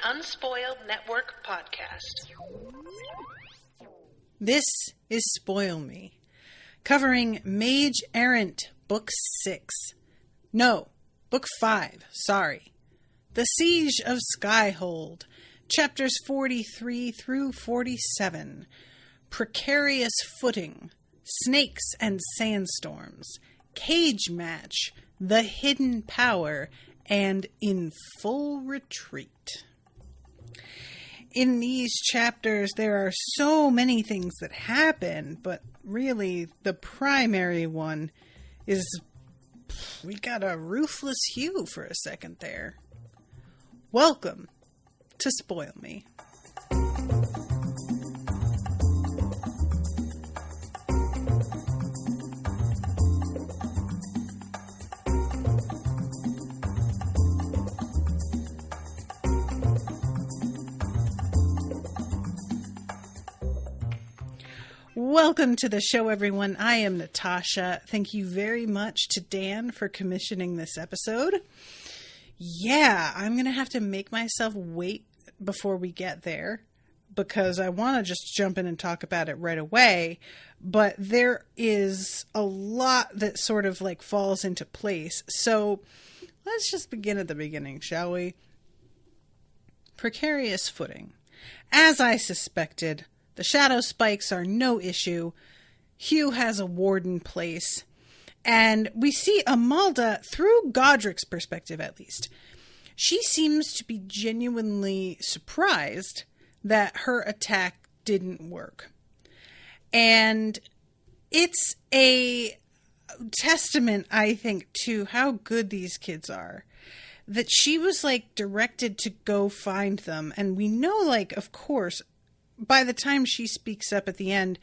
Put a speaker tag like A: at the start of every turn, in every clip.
A: Unspoiled Network podcast.
B: This is Spoil Me, covering Mage, Errant, Book 6. No, Book 5, sorry. The Siege of Skyhold, chapters 43 through 47. Precarious Footing, Snakes and Sandstorms, Cage Match, The Hidden Power, and In Full Retreat. In these chapters, there are so many things that happen, but really the primary one is we got a ruthless Hugh for a second there. Welcome to Spoil Me. Welcome to the show, everyone. I am Natasha. Thank you very much to Dan for commissioning this episode. Yeah, I'm going to have to make myself wait before we get there because I want to just jump in and talk about it right away. But there is a lot that sort of like falls into place. So let's just begin at the beginning, shall we? Precarious Footing. As I suspected, the shadow spikes are no issue. Hugh has a ward in place. And we see Amalda through Godric's perspective, at least. She seems to be genuinely surprised that her attack didn't work. And it's a testament, I think, to how good these kids are. That she was, like, directed to go find them. And we know, like, of course, by the time she speaks up at the end,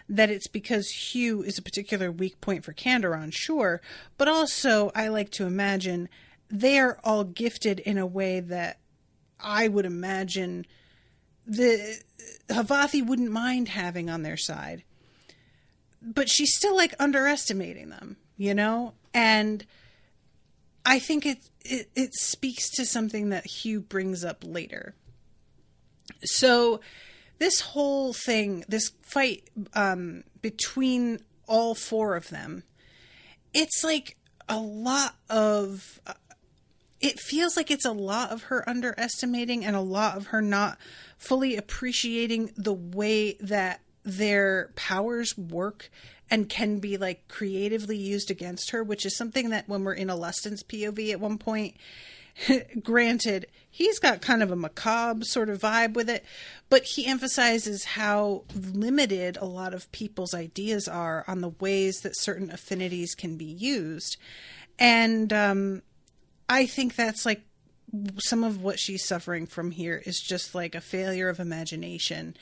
B: that it's because Hugh is a particular weak point for Candoron, sure. But also, I like to imagine they are all gifted in a way that I would imagine the Havathi wouldn't mind having on their side. But she's still, like, underestimating them, you know? And I think it speaks to something that Hugh brings up later. So this whole thing, this fight between all four of them, it's like a lot of, it feels like it's a lot of her underestimating and a lot of her not fully appreciating the way that their powers work and can be like creatively used against her, which is something that when we're in Alustin's POV at one point, granted, he's got kind of a macabre sort of vibe with it, but he emphasizes how limited a lot of people's ideas are on the ways that certain affinities can be used. And I think that's like some of what she's suffering from here is just like a failure of imagination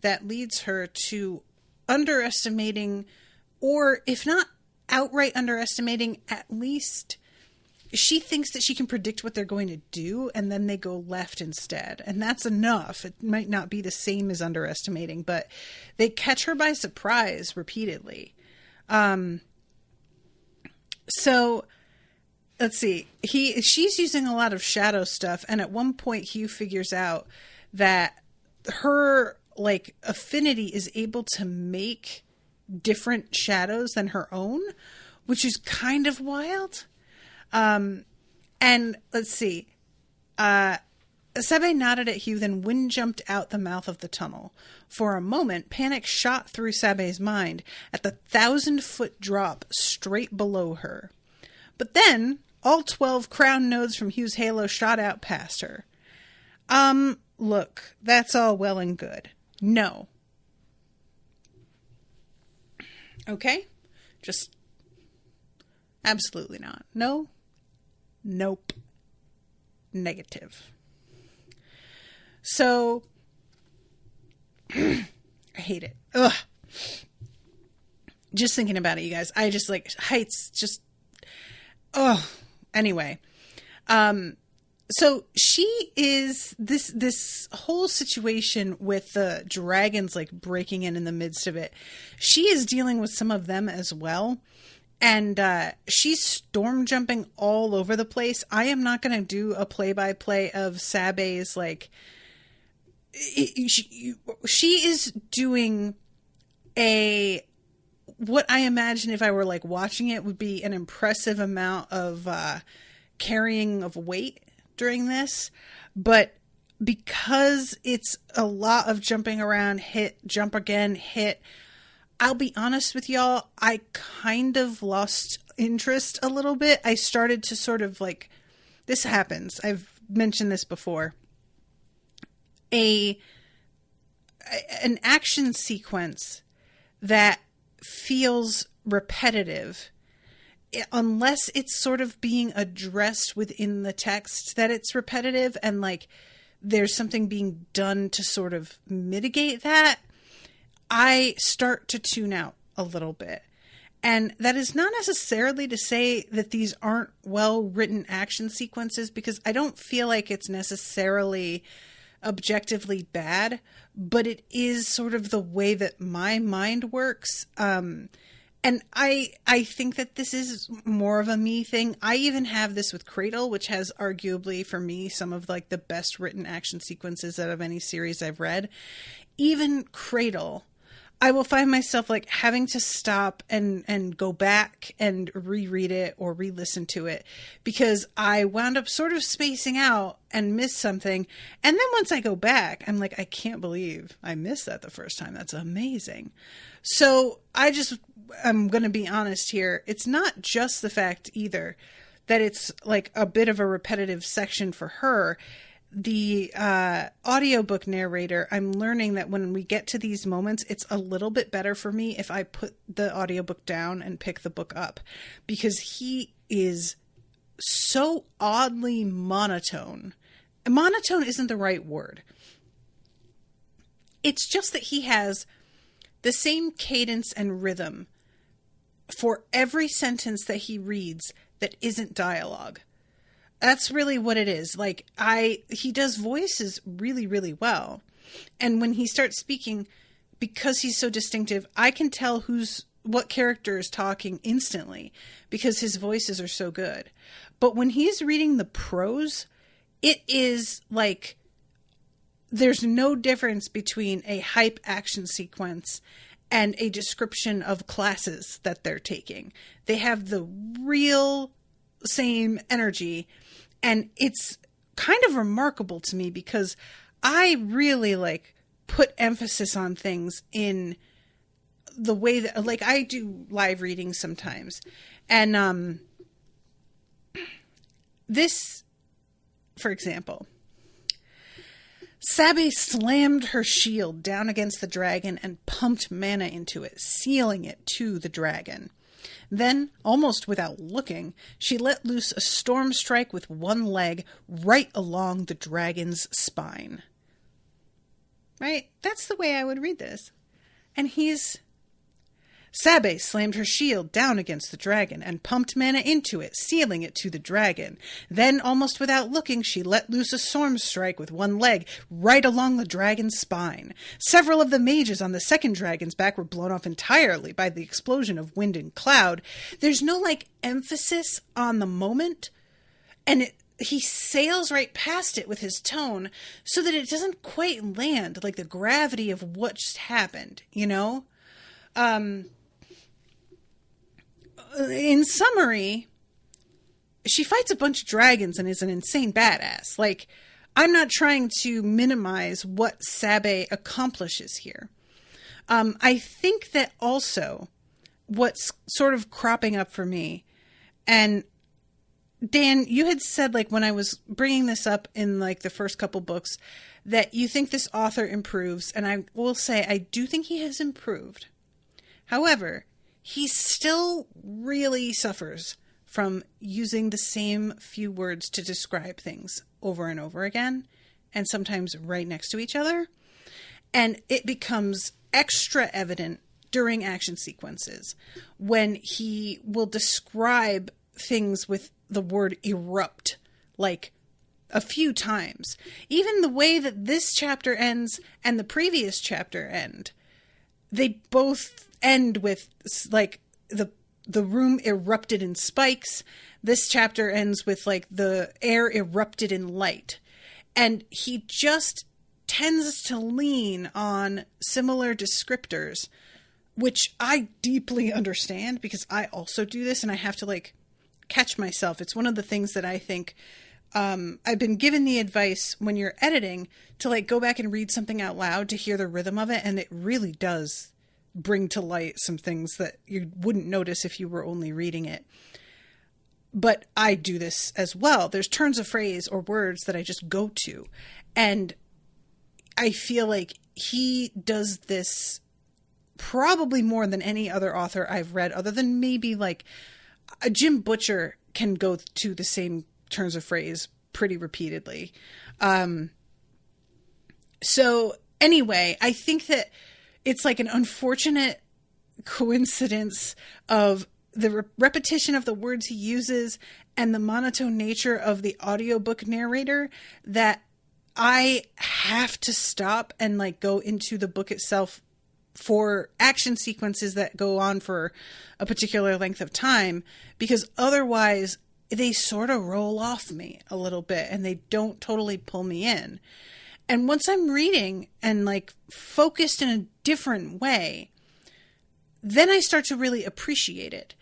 B: that leads her to underestimating, or if not outright underestimating, at least she thinks that she can predict what they're going to do, and then they go left instead. And that's enough. It might not be the same as underestimating, but they catch her by surprise repeatedly. So let's see. She's using a lot of shadow stuff, and at one point Hugh figures out that her like affinity is able to make different shadows than her own, which is kind of wild. And let's see, Sebe nodded at Hugh, then wind jumped out the mouth of the tunnel. For a moment, panic shot through Sabe's mind at the 1,000-foot drop straight below her. But then, all 12 crown nodes from Hugh's halo shot out past her. Look, that's all well and good. No. Okay? Just absolutely not. No. Nope. Negative. So, I hate it. Ugh. Just thinking about it, you guys. I just like heights. Just, oh. Anyway, so she is this whole situation with the dragons like breaking in the midst of it. She is dealing with some of them as well. And she's storm jumping all over the place. I am not going to do a play-by-play of Sabe's, like, she is doing what I imagine if I were, like, watching it would be an impressive amount of carrying of weight during this. But because it's a lot of jumping around, hit, jump again, hit, I'll be honest with y'all, I kind of lost interest a little bit. I started to sort of, like, this happens. I've mentioned this before. An action sequence that feels repetitive, unless it's sort of being addressed within the text that it's repetitive and, like, there's something being done to sort of mitigate that, I start to tune out a little bit. And that is not necessarily to say that these aren't well-written action sequences, because I don't feel like it's necessarily objectively bad, but it is sort of the way that my mind works. And I think that this is more of a me thing. I even have this with Cradle, which has arguably, for me, some of, like, the best written action sequences out of any series I've read. Even Cradle, I will find myself, like, having to stop and go back and reread it or re-listen to it, because I wound up sort of spacing out and missed something. And then once I go back, I'm like, I can't believe I missed that the first time. That's amazing. So I'm going to be honest here. It's not just the fact either that it's, like, a bit of a repetitive section for her. The audiobook narrator, I'm learning that when we get to these moments, it's a little bit better for me if I put the audiobook down and pick the book up, because he is so oddly monotone. Monotone isn't the right word. It's just that he has the same cadence and rhythm for every sentence that he reads that isn't dialogue. That's really what it is. Like, he does voices really, really well. And when he starts speaking, because he's so distinctive, I can tell what character is talking instantly, because his voices are so good. But when he's reading the prose, it is like, there's no difference between a hype action sequence and a description of classes that they're taking. They have the real same energy. And it's kind of remarkable to me, because I really, like, put emphasis on things in the way that, like, I do live readings sometimes. And this, for example, Sabe slammed her shield down against the dragon and pumped mana into it, sealing it to the dragon. Then, almost without looking, she let loose a storm strike with one leg right along the dragon's spine. Right? That's the way I would read this. And Sabe slammed her shield down against the dragon and pumped mana into it, sealing it to the dragon. Then, almost without looking, she let loose a storm strike with one leg right along the dragon's spine. Several of the mages on the second dragon's back were blown off entirely by the explosion of wind and cloud. There's no, like, emphasis on the moment, and he sails right past it with his tone so that it doesn't quite land, like, the gravity of what just happened, you know? In summary, she fights a bunch of dragons and is an insane badass. Like, I'm not trying to minimize what Sabe accomplishes here. I think that also what's sort of cropping up for me, and Dan, you had said, like, when I was bringing this up in, like, the first couple books, that you think this author improves, and I will say I do think he has improved. However, he still really suffers from using the same few words to describe things over and over again, and sometimes right next to each other. And it becomes extra evident during action sequences when he will describe things with the word erupt, like, a few times. Even the way that this chapter ends and the previous chapter end, they both end with, like, the the room erupted in spikes. This chapter ends with like the air erupted in light. And he just tends to lean on similar descriptors, which I deeply understand because I also do this and I have to like catch myself. It's one of the things that I think I've been given the advice when you're editing to like go back and read something out loud to hear the rhythm of it. And it really does bring to light some things that you wouldn't notice if you were only reading it. But I do this as well. There's turns of phrase or words that I just go to. And I feel like he does this probably more than any other author I've read, other than maybe like Jim Butcher can go to the same turns of phrase pretty repeatedly. So anyway, I think that it's like an unfortunate coincidence of the repetition of the words he uses and the monotone nature of the audiobook narrator that I have to stop and like go into the book itself for action sequences that go on for a particular length of time, because otherwise they sort of roll off me a little bit and they don't totally pull me in. And once I'm reading and like focused in a different way, then I start to really appreciate it.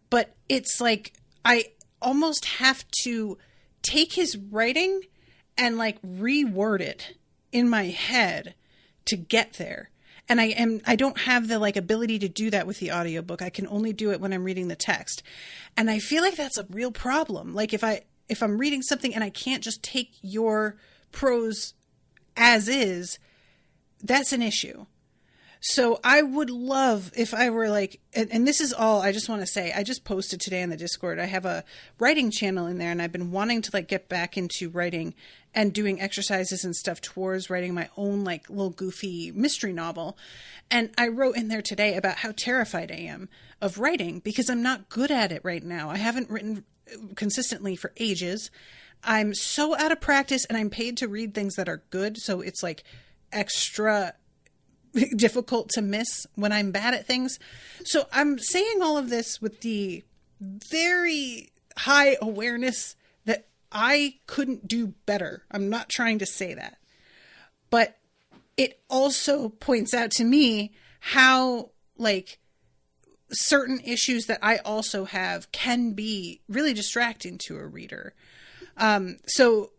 B: But it's like I almost have to take his writing and like reword it in my head to get there. And I don't have the like ability to do that with the audiobook. I can only do it when I'm reading the text. And I feel like that's a real problem. Like if I'm reading something and I can't just take your prose as is, that's an issue. So I would love if I were like, and this is all I just want to say, I just posted today on the Discord. I have a writing channel in there and I've been wanting to like get back into writing and doing exercises and stuff towards writing my own like little goofy mystery novel. And I wrote in there today about how terrified I am of writing because I'm not good at it right now. I haven't written consistently for ages. I'm so out of practice and I'm paid to read things that are good. So it's like extra difficult to miss when I'm bad at things. So I'm saying all of this with the very high awareness that I couldn't do better. I'm not trying to say that. But it also points out to me how like certain issues that I also have can be really distracting to a reader. So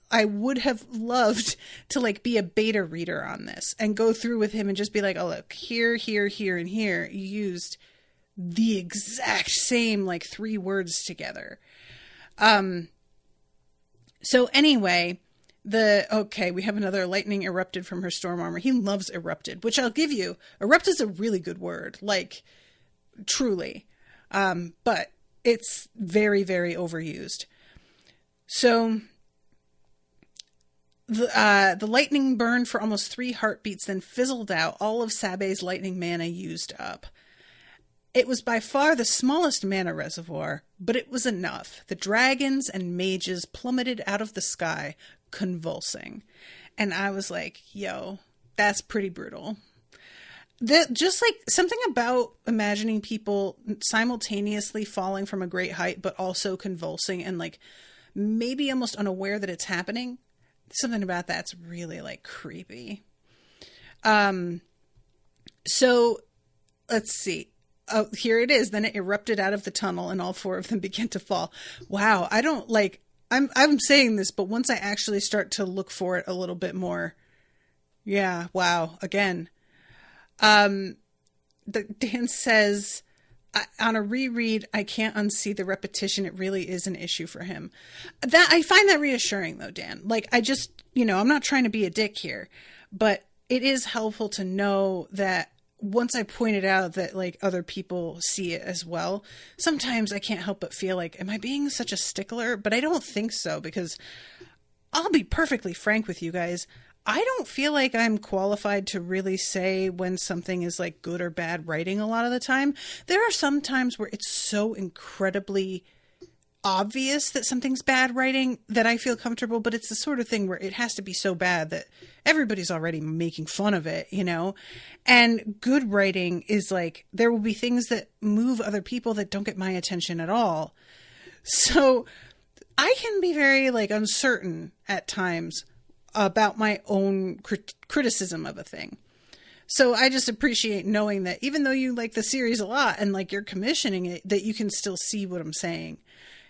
B: I would have loved to like be a beta reader on this and go through with him and just be like, oh, look, here, here, here, and here, you used the exact same like 3 words together. So anyway, we have another lightning erupted from her storm armor. He loves erupted, which I'll give you. Erupt is a really good word, like truly. But it's very, very overused. So the lightning burned for almost 3 heartbeats, then fizzled out. All of Sabe's lightning mana used up. It was by far the smallest mana reservoir, but it was enough. The dragons and mages plummeted out of the sky, convulsing. And I was like, yo, that's pretty brutal. Just like something about imagining people simultaneously falling from a great height, but also convulsing and like maybe almost unaware that it's happening. Something about that's really like creepy. So let's see. Oh, here it is. Then it erupted out of the tunnel and all 4 of them began to fall. Wow. I don't like, I'm saying this, but once I actually start to look for it a little bit more. Yeah. Wow. Again. Dan says, on a reread, I can't unsee the repetition. It really is an issue for him. That I find that reassuring though, Dan. Like I just, I'm not trying to be a dick here, but it is helpful to know that once I pointed out that like other people see it as well, sometimes I can't help but feel like, am I being such a stickler? But I don't think so, because I'll be perfectly frank with you guys. I don't feel like I'm qualified to really say when something is like good or bad writing a lot of the time. There are some times where it's so incredibly obvious that something's bad writing that I feel comfortable, but it's the sort of thing where it has to be so bad that everybody's already making fun of it, you know? And good writing is like, there will be things that move other people that don't get my attention at all. So I can be very like uncertain at times about my own criticism of a thing. So I just appreciate knowing that even though you like the series a lot and like you're commissioning it, that you can still see what I'm saying.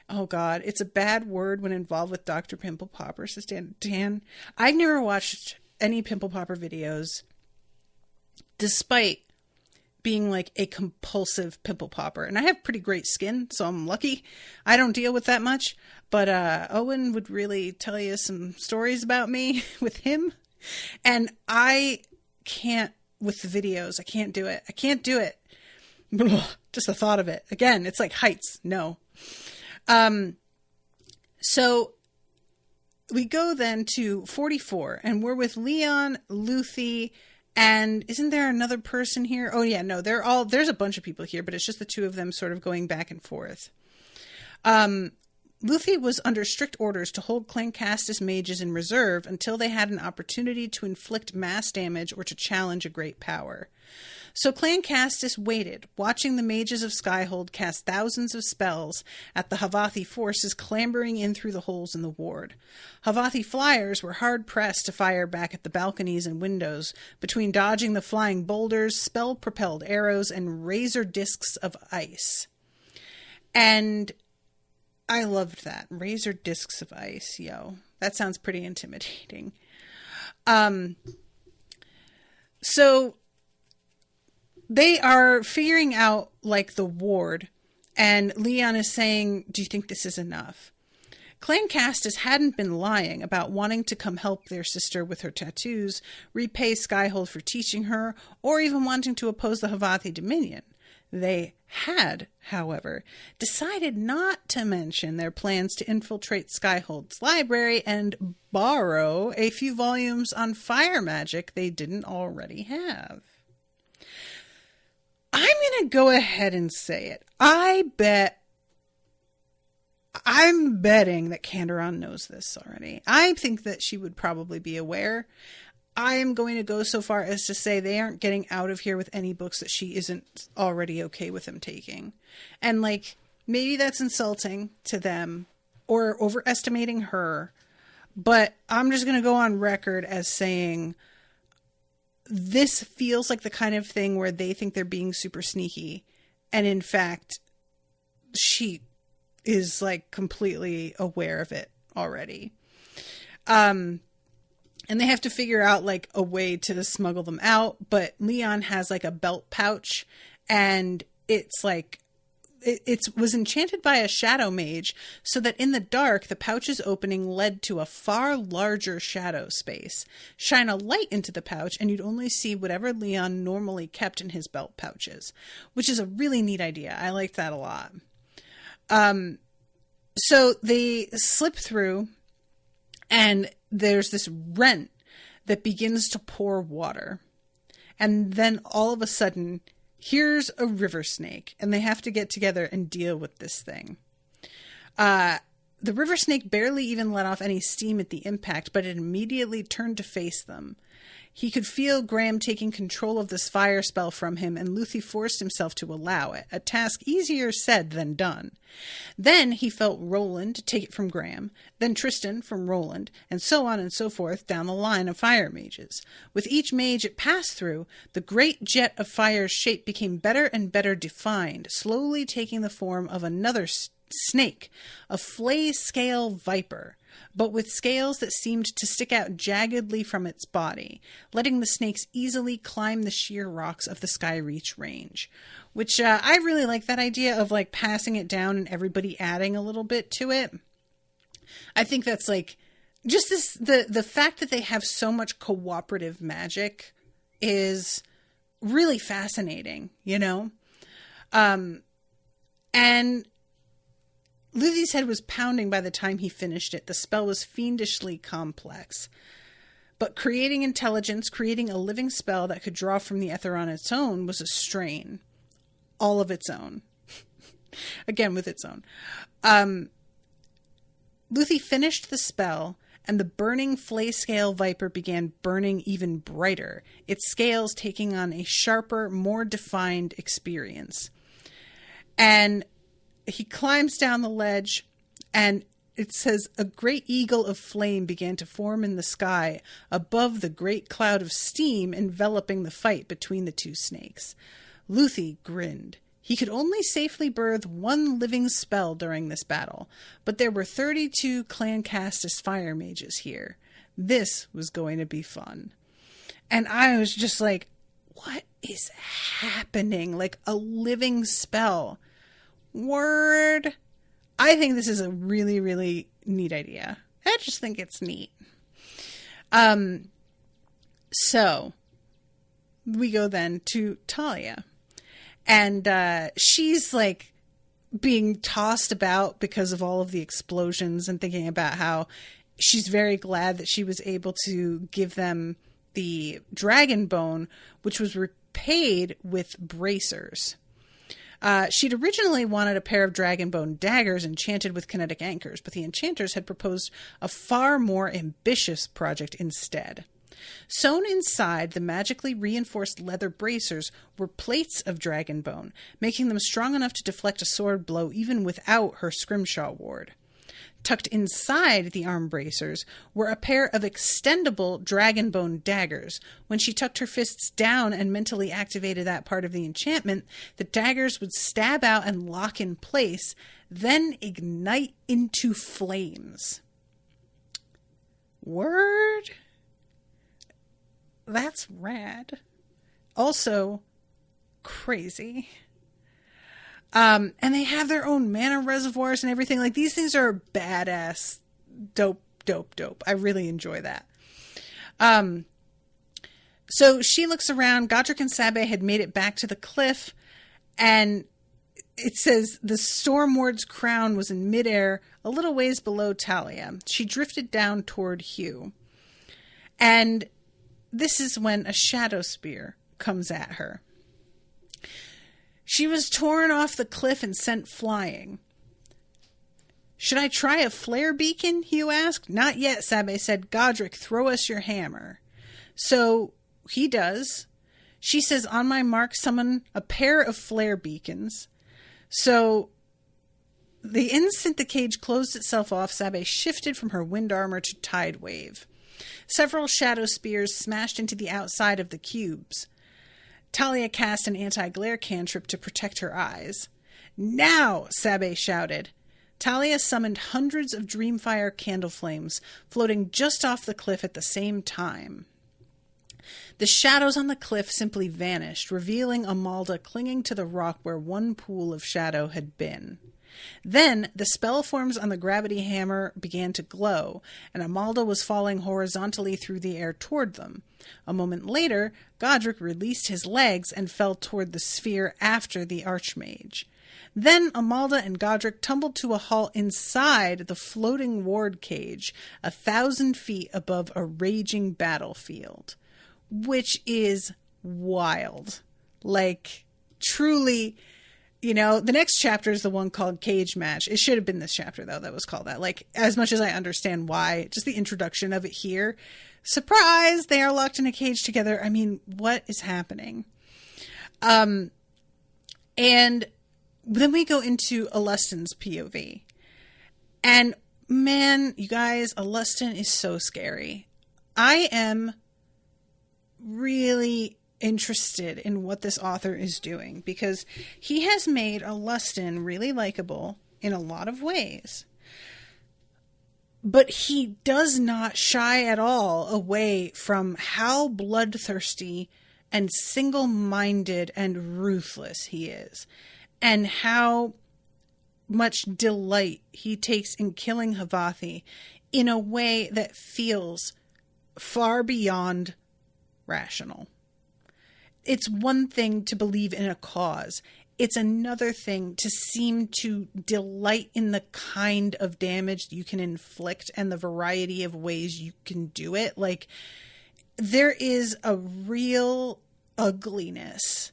B: Oh God, it's a bad word when involved with Dr. Pimple Popper, says Dan. I've never watched any Pimple Popper videos, despite being like a compulsive pimple popper. And I have pretty great skin, so I'm lucky. I don't deal with that much. But Owen would really tell you some stories about me with him. And I can't, with the videos, I can't do it. I can't do it. Just the thought of it. Again, it's like heights. No. So we go then to 44 and we're with Leon, Luthi, and isn't there another person here? Oh yeah, no, there's a bunch of people here, but it's just the two of them sort of going back and forth. Luthi was under strict orders to hold Clan Castus mages in reserve until they had an opportunity to inflict mass damage or to challenge a great power. So Clan Castus waited, watching the mages of Skyhold cast thousands of spells at the Havathi forces clambering in through the holes in the ward. Havathi flyers were hard-pressed to fire back at the balconies and windows, between dodging the flying boulders, spell-propelled arrows, and razor discs of ice. And I loved that. Razor discs of ice, yo. That sounds pretty intimidating. So they are figuring out, like, the ward, and Leon is saying, do you think this is enough? Clan Castus hadn't been lying about wanting to come help their sister with her tattoos, repay Skyhold for teaching her, or even wanting to oppose the Havathi Dominion. They had, however, decided not to mention their plans to infiltrate Skyhold's library and borrow a few volumes on fire magic they didn't already have. I'm going to go ahead and say it. I'm betting that Canderon knows this already. I think that she would probably be aware. I am going to go so far as to say they aren't getting out of here with any books that she isn't already okay with them taking. And like, maybe that's insulting to them or overestimating her, but I'm just going to go on record as saying this feels like the kind of thing where they think they're being super sneaky. And in fact, she is like completely aware of it already. And they have to figure out like a way to smuggle them out. But Leon has like a belt pouch and it's like, it was enchanted by a shadow mage so that in the dark, the pouch's opening led to a far larger shadow space. Shine a light into the pouch and you'd only see whatever Leon normally kept in his belt pouches, which is a really neat idea. I liked that a lot. So they slip through and there's this rent that begins to pour water. And then all of a sudden, here's a river snake, and they have to get together and deal with this thing. The river snake barely even let off any steam at the impact, but it immediately turned to face them. He could feel Graham taking control of this fire spell from him, and Luthi forced himself to allow it, a task easier said than done. Then he felt Roland take it from Graham, then Tristan from Roland, and so on and so forth down the line of fire mages. With each mage it passed through, the great jet of fire's shape became better and better defined, slowly taking the form of another snake, a flay-scale viper, but with scales that seemed to stick out jaggedly from its body, letting the snakes easily climb the sheer rocks of the Skyreach range. Which I really like that idea of like passing it down and everybody adding a little bit to it. I think that's like just this the fact that they have so much cooperative magic is really fascinating, you know? And Luthi's head was pounding by the time he finished it. The spell was fiendishly complex. But creating intelligence, creating a living spell that could draw from the ether on its own was a strain. All of its own. Again, with its own. Luthi finished the spell, and the burning flay scale viper began burning even brighter, its scales taking on a sharper, more defined experience. And he climbs down the ledge, and it says, a great eagle of flame began to form in the sky above the great cloud of steam enveloping the fight between the two snakes. Luthi grinned. He could only safely birth one living spell during this battle, but there were 32 Clan Castus fire mages here. This was going to be fun. And I was just like, what is happening? Like a living spell. Word. I think this is a really, really neat idea. I just think it's neat. So we go then to Talia. And she's like being tossed about because of all of the explosions and thinking about how she's very glad that she was able to give them the dragon bone, which was repaid with bracers. She'd originally wanted a pair of dragon bone daggers enchanted with kinetic anchors, but the enchanters had proposed a far more ambitious project instead. Sewn inside the magically reinforced leather bracers were plates of dragon bone, making them strong enough to deflect a sword blow even without her scrimshaw ward. Tucked inside the arm bracers were a pair of extendable dragon bone daggers. When she tucked her fists down and mentally activated that part of the enchantment, the daggers would stab out and lock in place, then ignite into flames. Word? That's rad. Also, crazy. And they have their own mana reservoirs and everything. Like, these things are badass. Dope. I really enjoy that. So she looks around. Godric and Sabe had made it back to the cliff. And it says the Stormward's crown was in midair, a little ways below Talia. She drifted down toward Hugh. And this is when a shadow spear comes at her. She was torn off the cliff and sent flying. Should I try a flare beacon? Hugh asked. Not yet, Sabe said. Godric, throw us your hammer. So he does. She says, on my mark, summon a pair of flare beacons. So the instant the cage closed itself off, Sabe shifted from her wind armor to tide wave. Several shadow spears smashed into the outside of the cubes. Talia cast an anti-glare cantrip to protect her eyes. Now, Sabe shouted. Talia summoned hundreds of Dreamfire candle flames, floating just off the cliff at the same time. The shadows on the cliff simply vanished, revealing Amalda clinging to the rock where one pool of shadow had been. Then the spell forms on the gravity hammer began to glow, and Amalda was falling horizontally through the air toward them. A moment later, Godric released his legs and fell toward the sphere after the Archmage. Then Amalda and Godric tumbled to a halt inside the floating ward cage, 1,000 feet above a raging battlefield. Which is wild. Like, truly, you know, the next chapter is the one called Cage Match. It should have been this chapter, though, that was called that. Like, as much as I understand why, just the introduction of it here. Surprise! They are locked in a cage together. I mean, what is happening? And then we go into Alustin's POV. And, man, you guys, Alustin is so scary. I am really interested in what this author is doing, because he has made Alustin really likable in a lot of ways. But he does not shy at all away from how bloodthirsty and single-minded and ruthless he is, and how much delight he takes in killing Havathi in a way that feels far beyond rational. It's one thing to believe in a cause. It's another thing to seem to delight in the kind of damage you can inflict and the variety of ways you can do it. Like, there is a real ugliness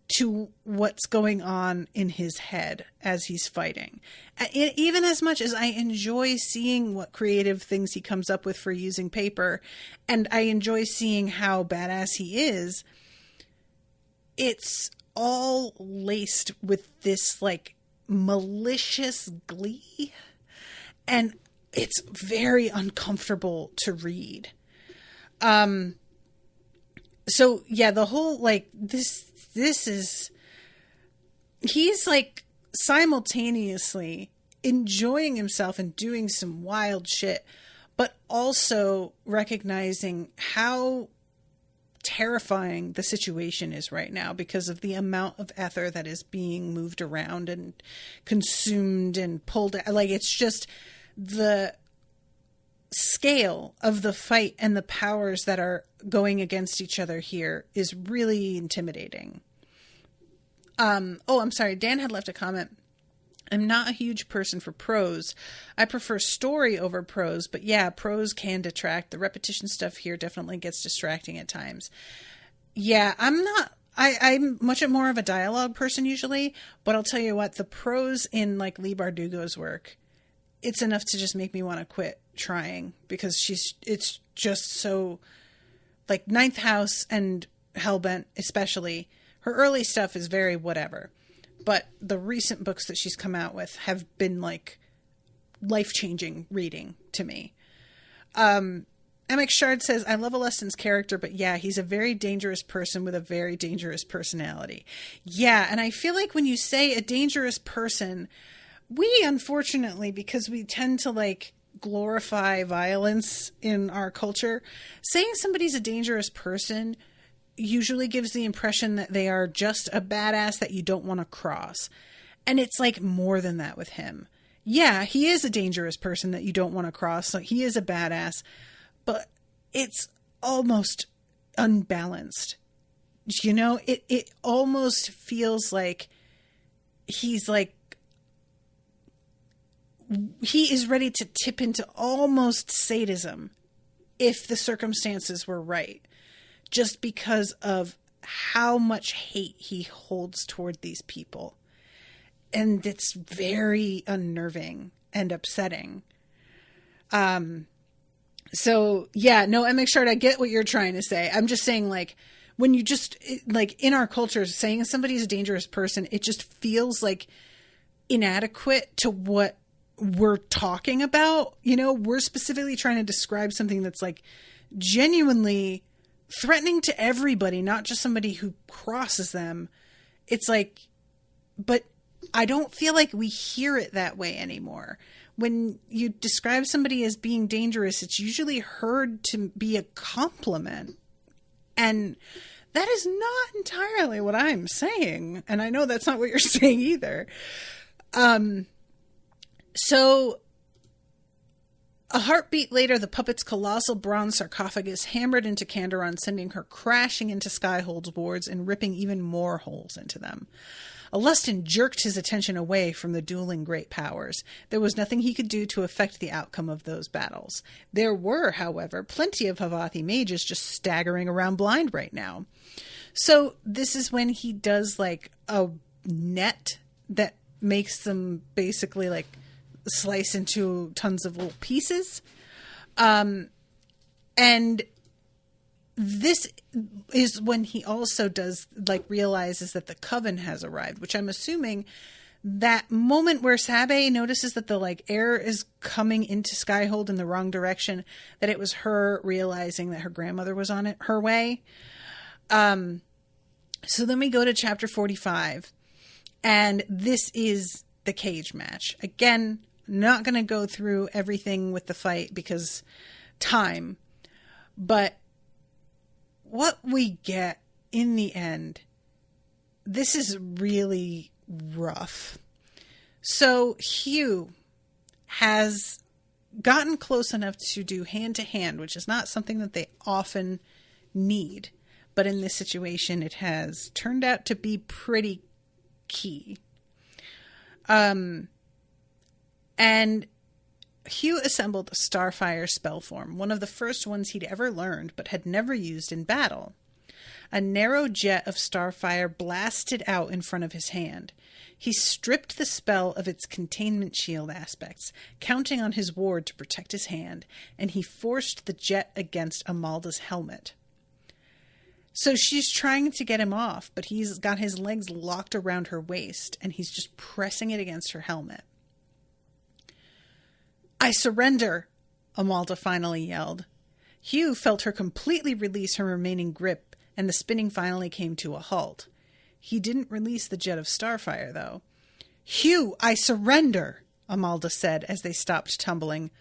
B: to what's going on in his head as he's fighting. Even as much as I enjoy seeing what creative things he comes up with for using paper, and I enjoy seeing how badass he is, it's all laced with this like malicious glee, and it's very uncomfortable to read. So yeah, the whole like this is, he's like simultaneously enjoying himself and doing some wild shit, but also recognizing how terrifying the situation is right now because of the amount of ether that is being moved around and consumed and pulled. Like, it's just the scale of the fight and the powers that are going against each other here is really intimidating. I'm sorry. Dan had left a comment. I'm not a huge person for prose. I prefer story over prose, but yeah, prose can detract. The repetition stuff here definitely gets distracting at times. Yeah, I'm much more of a dialogue person usually, but I'll tell you what, the prose in like Leigh Bardugo's work, it's enough to just make me want to quit trying, because it's just so, like, Ninth House and Hellbent especially, her early stuff is very whatever, but the recent books that she's come out with have been like life-changing reading to me. Emic Shard says, I love Alestin's character, but yeah, he's a very dangerous person with a very dangerous personality. Yeah, and I feel like when you say a dangerous person, we unfortunately, because we tend to like glorify violence in our culture, saying somebody's a dangerous person usually gives the impression that they are just a badass that you don't want to cross. And it's like more than that with him. Yeah, he is a dangerous person that you don't want to cross. Like, he is a badass, but it's almost unbalanced. You know, it almost feels like he's like, he is ready to tip into almost sadism if the circumstances were right, just because of how much hate he holds toward these people. And it's very unnerving and upsetting. So yeah, no, Emic Shard, I get what you're trying to say. I'm just saying, like, when you just, like, in our culture, saying somebody's a dangerous person, it just feels like inadequate to what we're talking about. You know, we're specifically trying to describe something that's like genuinely threatening to everybody, not just somebody who crosses them. It's like, but I don't feel like we hear it that way anymore. When you describe somebody as being dangerous, it's usually heard to be a compliment. And that is not entirely what I'm saying. And I know that's not what you're saying either. So a heartbeat later, the puppet's colossal bronze sarcophagus hammered into Candoron, sending her crashing into Skyhold's wards and ripping even more holes into them. Alestin jerked his attention away from the dueling great powers. There was nothing he could do to affect the outcome of those battles. There were, however, plenty of Havathi mages just staggering around blind right now. So this is when he does like a net that makes them basically like slice into tons of little pieces. And this is when he also does, like, realizes that the coven has arrived, which I'm assuming that moment where Sabe notices that the, like, air is coming into Skyhold in the wrong direction, that it was her realizing that her grandmother was on her way. So then we go to chapter 45, and this is the cage match. Again, not going to go through everything with the fight because time, but what we get in the end, this is really rough. So Hugh has gotten close enough to do hand-to-hand, which is not something that they often need, but in this situation it has turned out to be pretty key. And Hugh assembled a Starfire spell form, one of the first ones he'd ever learned, but had never used in battle. A narrow jet of starfire blasted out in front of his hand. He stripped the spell of its containment shield aspects, counting on his ward to protect his hand, and he forced the jet against Amalda's helmet. So she's trying to get him off, but he's got his legs locked around her waist, and he's just pressing it against her helmet. "I surrender," Amalda finally yelled. Hugh felt her completely release her remaining grip, and the spinning finally came to a halt. He didn't release the jet of starfire, though. "Hugh, I surrender," Amalda said as they stopped tumbling.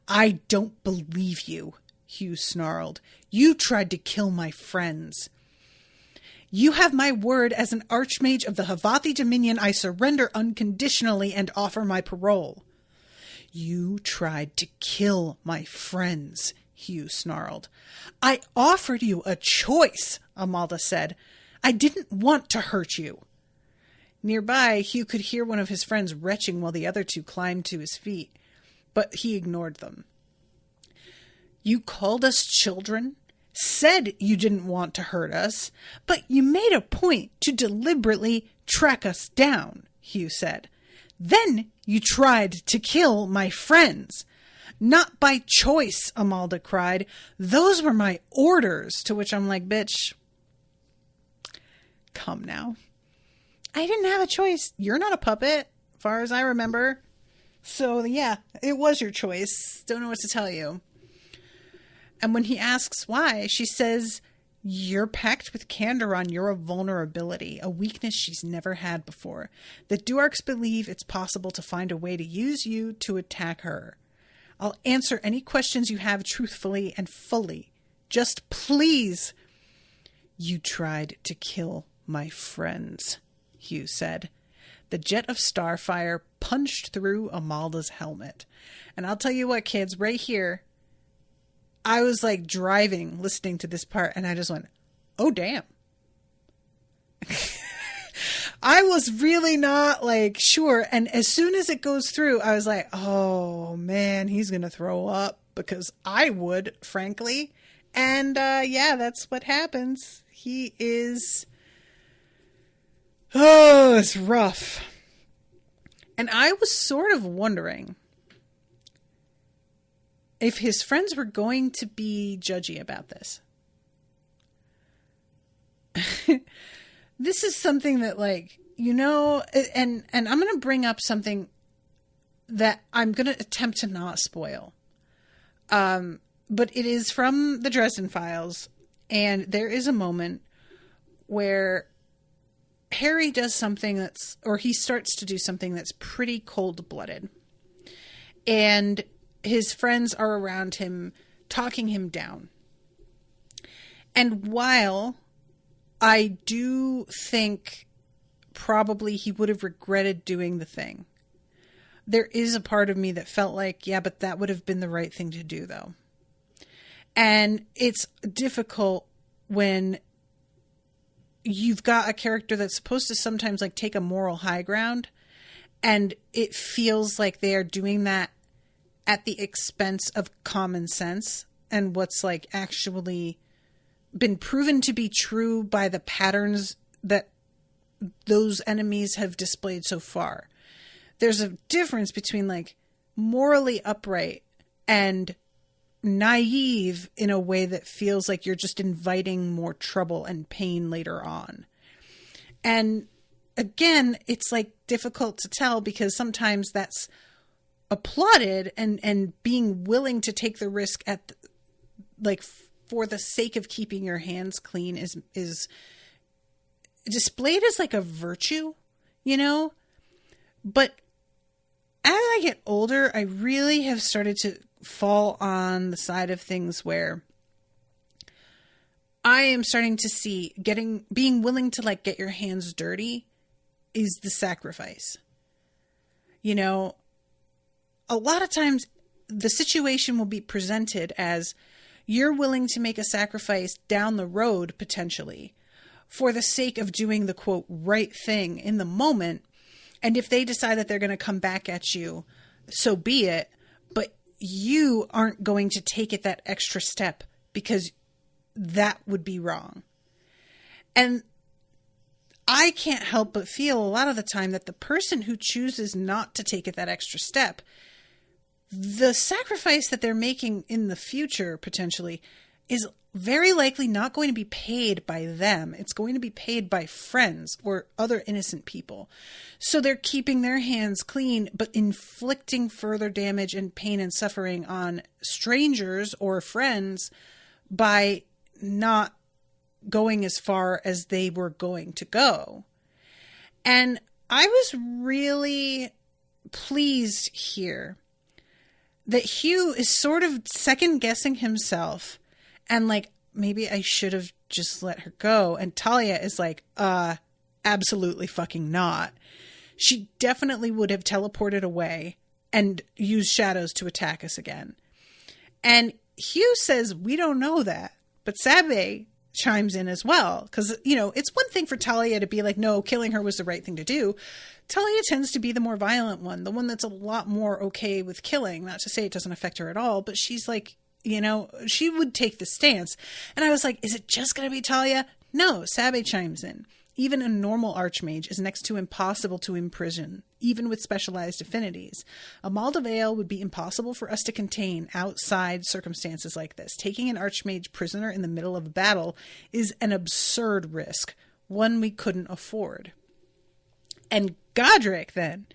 B: "I don't believe you," Hugh snarled. "You tried to kill my friends." "You have my word as an archmage of the Havathi Dominion. I surrender unconditionally and offer my parole." "You tried to kill my friends," Hugh snarled. "I offered you a choice," Amalda said. "I didn't want to hurt you." Nearby, Hugh could hear one of his friends retching while the other two climbed to his feet, but he ignored them. "You called us children, said you didn't want to hurt us, but you made a point to deliberately track us down," Hugh said. "Then you tried to kill my friends." "Not by choice," Amalda cried. "Those were my orders," to which I'm like, bitch, come now. I didn't have a choice. You're not a puppet, as far as I remember. So yeah, it was your choice. Don't know what to tell you. And when he asks why, she says, "You're packed with candor on your vulnerability, a weakness she's never had before. The Duarks believe it's possible to find a way to use you to attack her. I'll answer any questions you have truthfully and fully. Just please." "You tried to kill my friends," Hugh said. The jet of starfire punched through Amalda's helmet. And I'll tell you what, kids, right here, I was like driving, listening to this part, and I just went, oh, damn. I was really not like sure. And as soon as it goes through, I was like, oh man, he's going to throw up, because I would, frankly. And yeah, that's what happens. He is, oh, it's rough. And I was sort of wondering if his friends were going to be judgy about this. This is something that, like, you know, and I'm going to bring up something that I'm going to attempt to not spoil. But it is from the Dresden Files, and there is a moment where Harry does something he starts to do something that's pretty cold-blooded. And his friends are around him, talking him down. And while I do think probably he would have regretted doing the thing, there is a part of me that felt like, yeah, but that would have been the right thing to do, though. And it's difficult when you've got a character that's supposed to sometimes like take a moral high ground, and it feels like they are doing that at the expense of common sense and what's like actually been proven to be true by the patterns that those enemies have displayed so far. There's a difference between like morally upright and naive in a way that feels like you're just inviting more trouble and pain later on. And again, it's like difficult to tell, because sometimes that's applauded, and being willing to take the risk at like for the sake of keeping your hands clean is displayed as like a virtue, you know? But as I get older, I really have started to fall on the side of things where I am starting to see being willing to like get your hands dirty is the sacrifice. You know, a lot of times the situation will be presented as you're willing to make a sacrifice down the road, potentially, for the sake of doing the quote right thing in the moment. And if they decide that they're going to come back at you, so be it. But you aren't going to take it that extra step, because that would be wrong. And I can't help but feel a lot of the time that the person who chooses not to take it that extra step, the sacrifice that they're making in the future potentially is very likely not going to be paid by them. It's going to be paid by friends or other innocent people. So they're keeping their hands clean, but inflicting further damage and pain and suffering on strangers or friends by not going as far as they were going to go. And I was really pleased here that Hugh is sort of second guessing himself and like, maybe I should have just let her go. And Talia is like, absolutely fucking not. She definitely would have teleported away and used shadows to attack us again. And Hugh says, we don't know that. But Sabe chimes in as well. Because, you know, it's one thing for Talia to be like, no, killing her was the right thing to do. Talia tends to be the more violent one, the one that's a lot more okay with killing. Not to say it doesn't affect her at all, but she's like, you know, she would take the stance. And I was like, is it just going to be Talia? No, Sabe chimes in. Even a normal archmage is next to impossible to imprison, even with specialized affinities. A Malda Veil would be impossible for us to contain outside circumstances like this. Taking an archmage prisoner in the middle of a battle is an absurd risk, one we couldn't afford. And Godric then,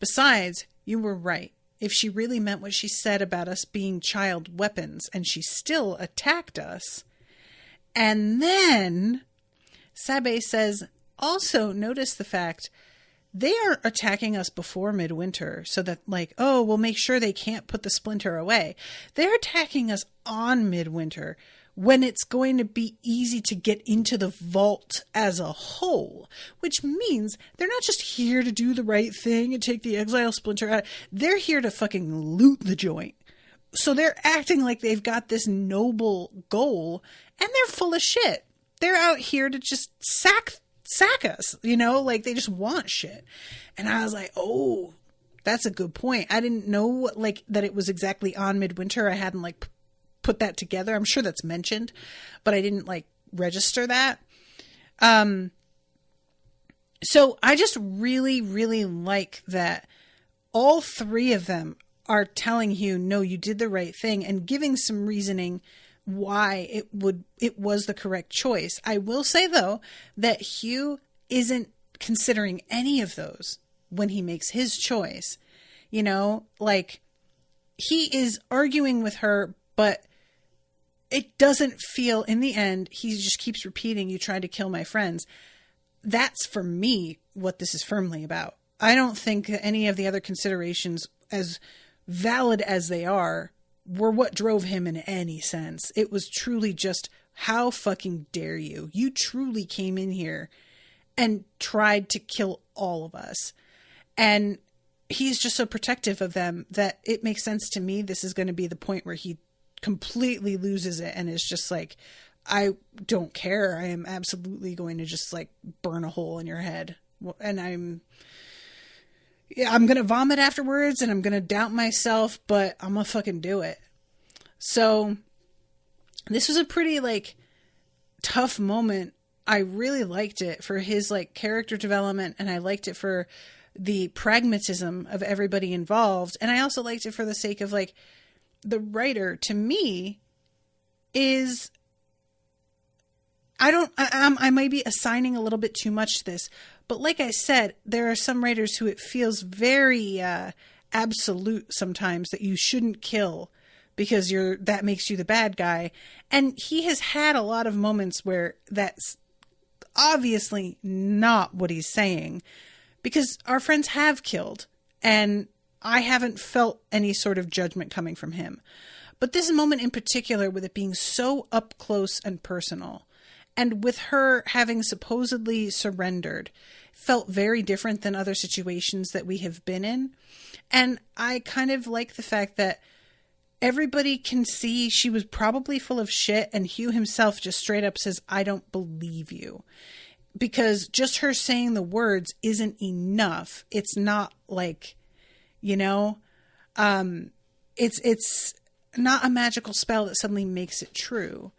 B: besides, you were right. If she really meant what she said about us being child weapons, and she still attacked us. And then Sabe says, also notice the fact they are attacking us before midwinter so that like, oh, we'll make sure they can't put the splinter away. They're attacking us on midwinter when it's going to be easy to get into the vault as a whole, which means they're not just here to do the right thing and take the exile splinter out. They're here to fucking loot the joint. So they're acting like they've got this noble goal, and they're full of shit. They're out here to just sack us, you know, like they just want shit. And I was like, oh, that's a good point. I didn't know like that it was exactly on midwinter. I hadn't like put that together. I'm sure that's mentioned, but I didn't like register that. So I just really, really like that all three of them are telling Hugh, no, you did the right thing, and giving some reasoning why it was the correct choice. I will say though that Hugh isn't considering any of those when he makes his choice. You know, like he is arguing with her, but it doesn't feel, in the end, he just keeps repeating, you tried to kill my friends. That's for me what this is firmly about. I don't think any of the other considerations, as valid as they are, were what drove him in any sense. It was truly just, how fucking dare you? You truly came in here and tried to kill all of us. And he's just so protective of them that it makes sense to me. This is going to be the point where he completely loses it and is just like, I don't care. I am absolutely going to just like burn a hole in your head. And I'm going to vomit afterwards and I'm going to doubt myself, but I'm going to fucking do it. So this was a pretty like tough moment. I really liked it for his like character development, and I liked it for the pragmatism of everybody involved. And I also liked it for the sake of like the writer, to me, is, I might be assigning a little bit too much to this, but like I said, there are some writers who it feels very absolute sometimes that you shouldn't kill because that makes you the bad guy. And he has had a lot of moments where that's obviously not what he's saying, because our friends have killed and I haven't felt any sort of judgment coming from him. But this moment in particular, with it being so up close and personal, and with her having supposedly surrendered, felt very different than other situations that we have been in. And I kind of like the fact that everybody can see she was probably full of shit, and Hugh himself just straight up says, I don't believe you. Because just her saying the words isn't enough. It's not like, you know, it's not a magical spell that suddenly makes it true.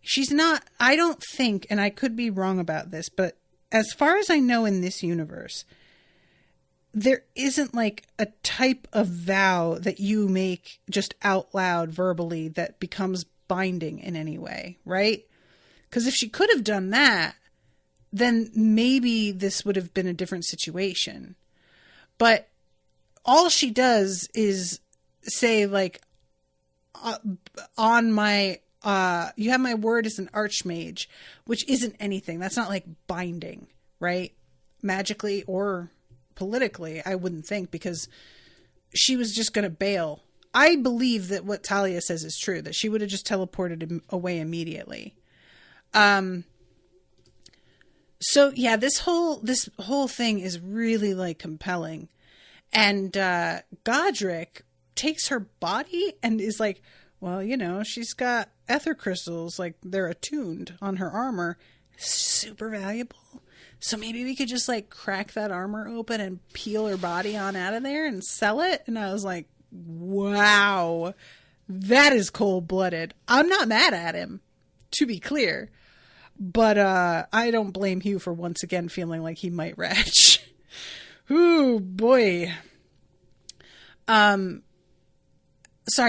B: She's not, I don't think, and I could be wrong about this, but as far as I know in this universe, there isn't like a type of vow that you make just out loud verbally that becomes binding in any way, right? Because if she could have done that, then maybe this would have been a different situation. But all she does is say like, on my, you have my word as an archmage, which isn't anything. That's not like binding, right? Magically or politically, I wouldn't think, because she was just going to bail. I believe that what Talia says is true, that she would have just teleported him away immediately. So yeah, this whole thing is really like compelling. And Godric takes her body and is like, well, you know, she's got ether crystals, like they're attuned on her armor, super valuable. So maybe we could just like crack that armor open and peel her body on out of there and sell it. And I was like, wow, that is cold-blooded. I'm not mad at him, to be clear. But I don't blame Hugh for once again feeling like he might retch. Ooh, boy. Sorry,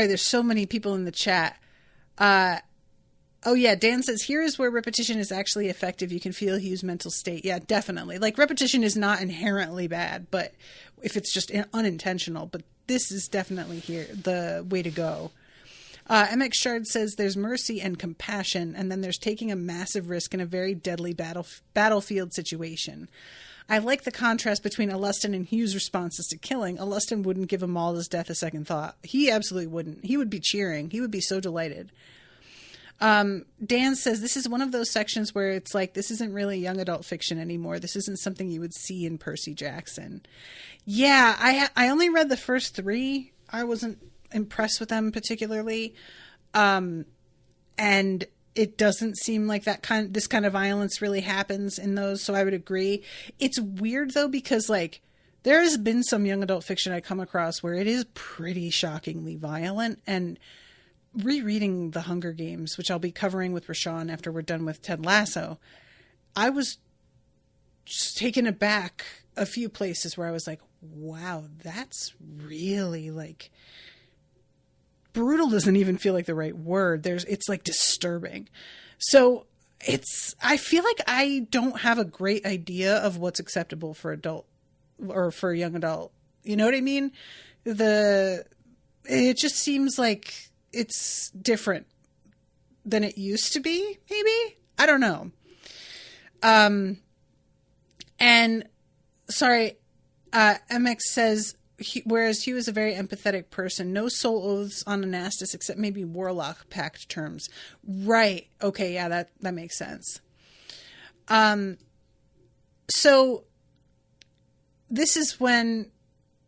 B: there's so many people in the chat. Oh yeah, Dan says, here is where repetition is actually effective. You can feel Hugh's mental state. Yeah, definitely. Like, repetition is not inherently bad, but if it's just unintentional. But this is definitely here the way to go. MX Shard says there's mercy and compassion, and then there's taking a massive risk in a very deadly battlefield situation. I like the contrast between Alustin and Hugh's responses to killing. Alustin wouldn't give Amalda's death a second thought. He absolutely wouldn't. He would be cheering. He would be so delighted. Dan says this is one of those sections where it's like, this isn't really young adult fiction anymore. This isn't something you would see in Percy Jackson. Yeah, I only read the first 3. I wasn't impressed with them particularly. And it doesn't seem like this kind of violence really happens in those. So I would agree. It's weird though, because like there has been some young adult fiction I come across where it is pretty shockingly violent. And rereading The Hunger Games, which I'll be covering with Rashawn after we're done with Ted Lasso, I was just taken aback a few places where I was like, wow, that's really like, brutal doesn't even feel like the right word. It's like disturbing. So I feel like I don't have a great idea of what's acceptable for adult or for young adult. You know what I mean? It just seems like it's different than it used to be, maybe? I don't know. And sorry, MX says, whereas he was a very empathetic person, no soul oaths on Anastas except maybe Warlock pact terms. Right. Okay. Yeah, that makes sense. So this is when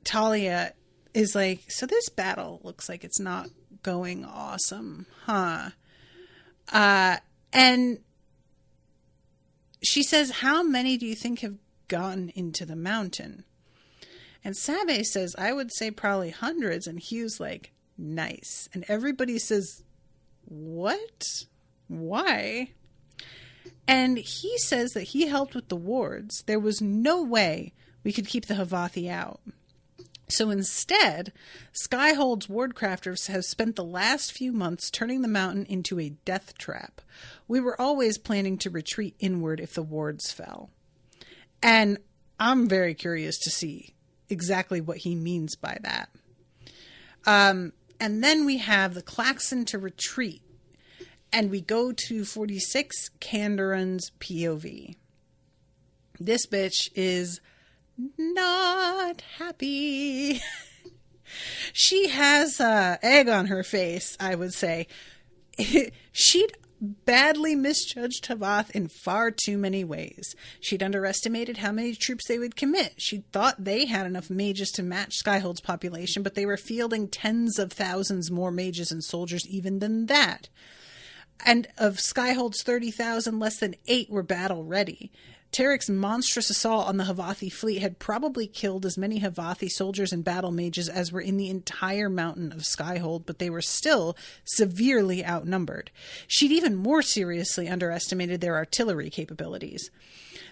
B: Talia is like, so this battle looks like it's not going awesome, huh? And she says, how many do you think have gone into the mountain? And Sabe says, I would say probably hundreds. And Hugh's like, nice. And everybody says, what? Why? And he says that he helped with the wards. There was no way we could keep the Havathi out. So instead, Skyhold's wardcrafters have spent the last few months turning the mountain into a death trap. We were always planning to retreat inward if the wards fell. And I'm very curious to see exactly what he means by that. And then we have the klaxon to retreat. And we go to 46, Kandarin's POV. This bitch is not happy. She has egg on her face, I would say. She'd badly misjudged Havath in far too many ways. She'd underestimated how many troops they would commit. She thought they had enough mages to match Skyhold's population, but they were fielding tens of thousands more mages and soldiers even than that. And of Skyhold's 30,000, less than 8 were battle ready. Tarek's monstrous assault on the Havathi fleet had probably killed as many Havathi soldiers and battle mages as were in the entire mountain of Skyhold, but they were still severely outnumbered. She'd even more seriously underestimated their artillery capabilities.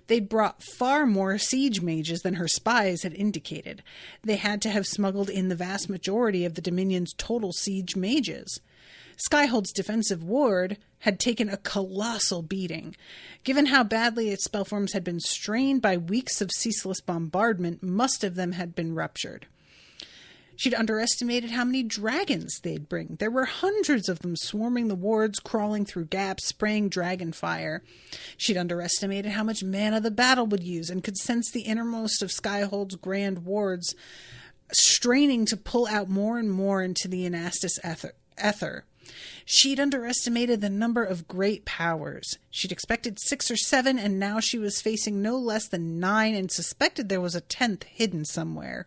B: They'd brought far more siege mages than her spies had indicated. They had to have smuggled in the vast majority of the Dominion's total siege mages. Skyhold's defensive ward had taken a colossal beating. Given how badly its spellforms had been strained by weeks of ceaseless bombardment, most of them had been ruptured. She'd underestimated how many dragons they'd bring. There were hundreds of them swarming the wards, crawling through gaps, spraying dragon fire. She'd underestimated how much mana the battle would use and could sense the innermost of Skyhold's grand wards straining to pull out more and more into the Anastas ether. She'd underestimated the number of great powers. She'd expected 6 or 7, and now she was facing no less than 9 and suspected there was a 10th hidden somewhere.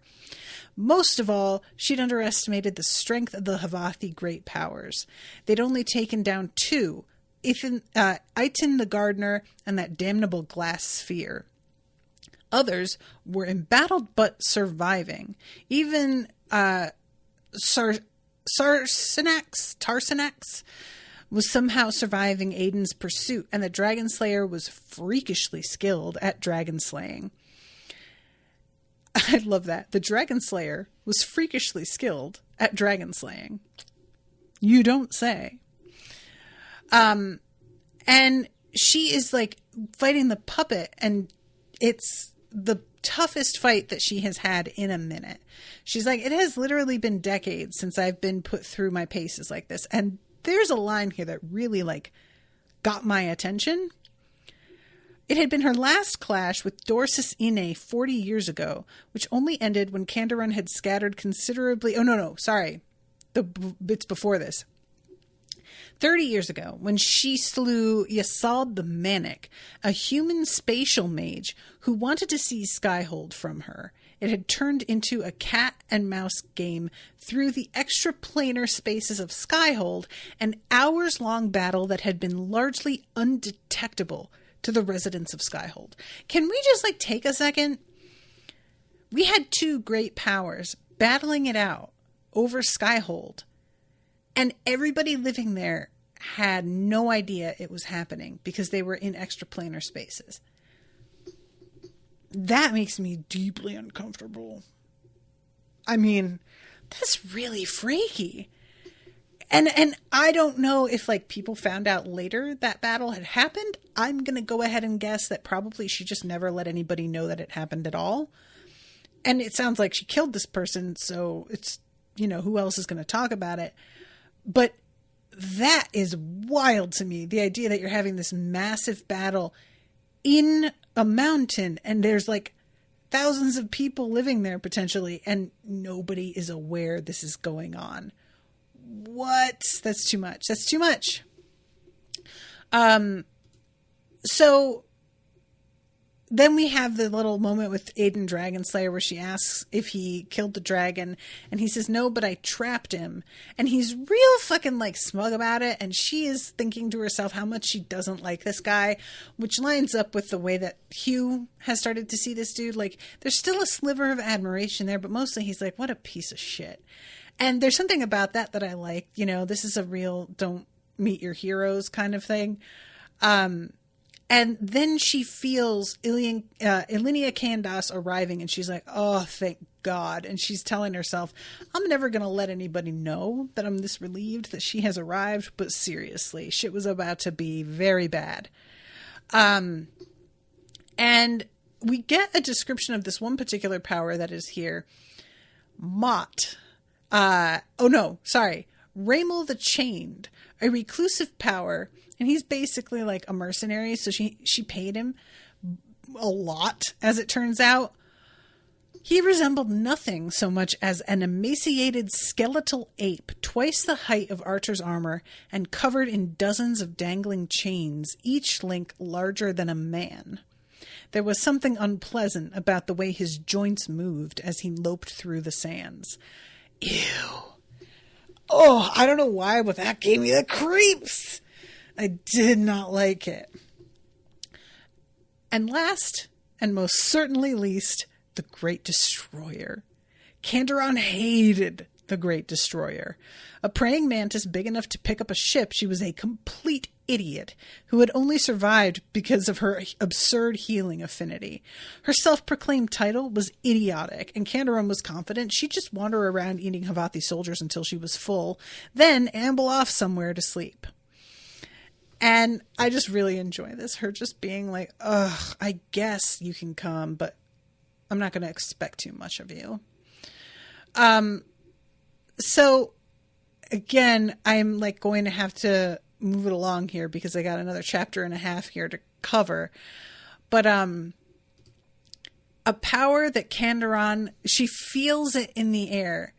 B: Most of all, she'd underestimated the strength of the Havathi great powers. They'd only taken down 2, Itin the Gardener and that damnable glass sphere. Others were embattled but surviving. Even Tarsanax was somehow surviving Aiden's pursuit, and the Dragon Slayer was freakishly skilled at dragon slaying. I love that. The Dragon Slayer was freakishly skilled at dragon slaying. You don't say. And she is like fighting the puppet, and it's the toughest fight that she has had in a minute. She's like, it has literally been decades since I've been put through my paces like this. And there's a line here that really like got my attention. It had been her last clash with Dorsus Ine 40 years ago, which only ended when Kandaron had scattered considerably. Oh, no, sorry. The bits before this. 30 years ago, when she slew Yasald the Manic, a human spatial mage who wanted to seize Skyhold from her. It had turned into a cat and mouse game through the extraplanar spaces of Skyhold, an hours-long battle that had been largely undetectable to the residents of Skyhold. Can we just take a second? We had 2 great powers battling it out over Skyhold. And everybody living there had no idea it was happening because they were in extraplanar spaces. That makes me deeply uncomfortable. I mean, that's really freaky. And I don't know if people found out later that battle had happened. I'm going to go ahead and guess that probably she just never let anybody know that it happened at all. And it sounds like she killed this person, so it's, who else is going to talk about it? But that is wild to me. The idea that you're having this massive battle in a mountain and there's thousands of people living there potentially and nobody is aware this is going on. What? That's too much. That's too much. So then we have the little moment with Aiden Dragonslayer where she asks if he killed the dragon, and he says, no, but I trapped him. And he's real fucking smug about it, and she is thinking to herself how much she doesn't like this guy, which lines up with the way that Hugh has started to see this dude. There's still a sliver of admiration there, but mostly he's like, what a piece of shit. And there's something about that I like. This is a real don't meet your heroes kind of thing. And then she feels Ilinia Candace arriving, and she's like, oh, thank God. And she's telling herself, I'm never going to let anybody know that I'm this relieved that she has arrived. But seriously, shit was about to be very bad. And we get a description of this one particular power that is here. Mott. Raymel the Chained, a reclusive power. And he's basically a mercenary, so she paid him a lot, as it turns out. He resembled nothing so much as an emaciated skeletal ape, twice the height of Archer's armor, and covered in dozens of dangling chains, each link larger than a man. There was something unpleasant about the way his joints moved as he loped through the sands. Ew. Oh, I don't know why, but that gave me the creeps. I did not like it. And last, and most certainly least, the Great Destroyer. Candoron hated the Great Destroyer. A praying mantis big enough to pick up a ship, she was a complete idiot who had only survived because of her absurd healing affinity. Her self-proclaimed title was idiotic, and Candoron was confident she'd just wander around eating Havathi soldiers until she was full, then amble off somewhere to sleep. And I just really enjoy this. Her just being like, ugh, I guess you can come, but I'm not going to expect too much of you. So again, I'm like going to have to move it along here because I got another chapter and a half here to cover. But, a power that Candoron, she feels it in the air,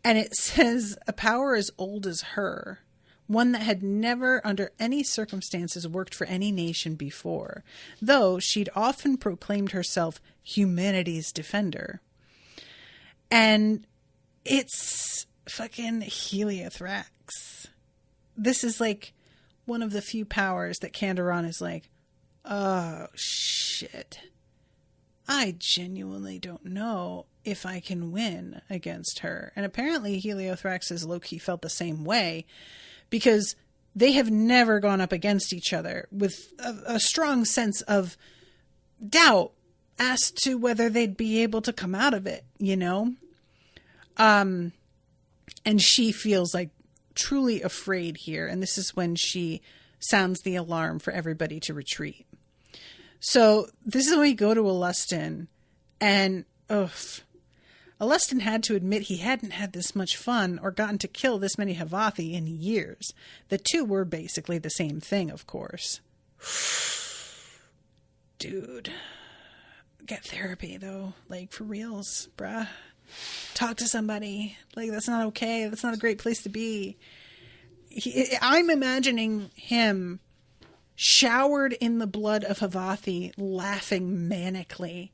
B: and it says a power as old as her, one that had never under any circumstances worked for any nation before, though she'd often proclaimed herself humanity's defender. And it's fucking Heliothrax. This is like one of the few powers that Candoron is like, oh shit. I genuinely don't know if I can win against her. And apparently Heliothrax has low-key felt the same way, because they have never gone up against each other with a strong sense of doubt as to whether they'd be able to come out of it, you know? And she feels like truly afraid here. And this is when she sounds the alarm for everybody to retreat. So this is when we go to Alustin, and Alustin had to admit he hadn't had this much fun or gotten to kill this many Havathi in years. The two were basically the same thing, of course. Dude, get therapy though, like for reals, bruh. Talk to somebody. Like, that's not okay. That's not a great place to be. I'm imagining him showered in the blood of Havathi, laughing manically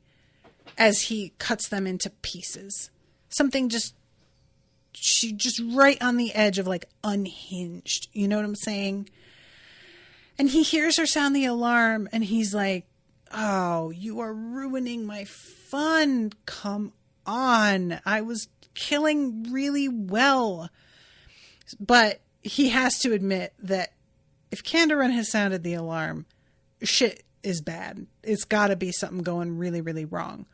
B: as he cuts them into pieces. Something just right on the edge of like unhinged. You know what I'm saying? And he hears her sound the alarm, and he's like, oh, you are ruining my fun. Come on. I was killing really well. But he has to admit that if Candoron has sounded the alarm, shit is bad. It's got to be something going really, really wrong.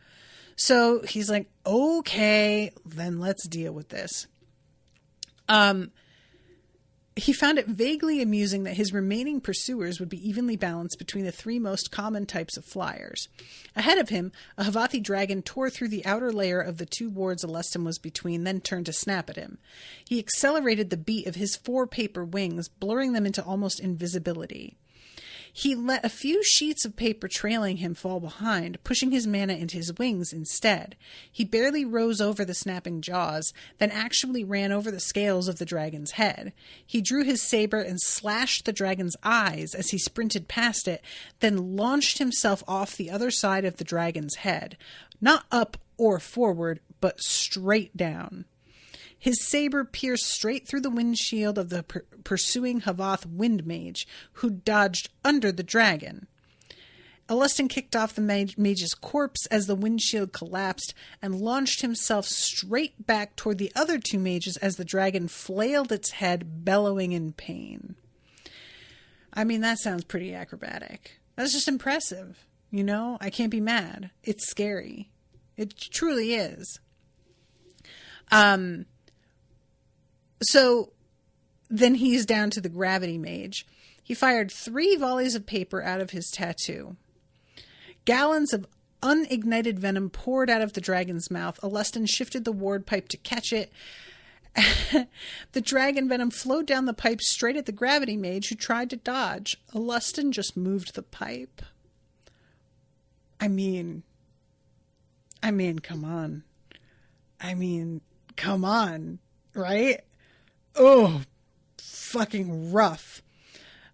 B: So he's like, okay, then let's deal with this. He found it vaguely amusing that his remaining pursuers would be evenly balanced between the three most common types of flyers. Ahead of him, a Havathi dragon tore through the outer layer of the two wards Alustin was between, then turned to snap at him. He accelerated the beat of his 4 paper wings, blurring them into almost invisibility. He let a few sheets of paper trailing him fall behind, pushing his mana into his wings instead. He barely rose over the snapping jaws, then actually ran over the scales of the dragon's head. He drew his saber and slashed the dragon's eyes as he sprinted past it, then launched himself off the other side of the dragon's head. Not up or forward, but straight down. His saber pierced straight through the windshield of the pursuing Havath wind mage, who dodged under the dragon. Alustin kicked off the mage's corpse as the windshield collapsed and launched himself straight back toward the other 2 mages as the dragon flailed its head, bellowing in pain. I mean, that sounds pretty acrobatic. That's just impressive. You know, I can't be mad. It's scary. It truly is. So then he's down to the gravity mage. He fired 3 volleys of paper out of his tattoo. Gallons of unignited venom poured out of the dragon's mouth. Alustin shifted the ward pipe to catch it. The dragon venom flowed down the pipe straight at the gravity mage, who tried to dodge. Alustin just moved the pipe. I mean, come on. Come on, right? Oh, fucking rough.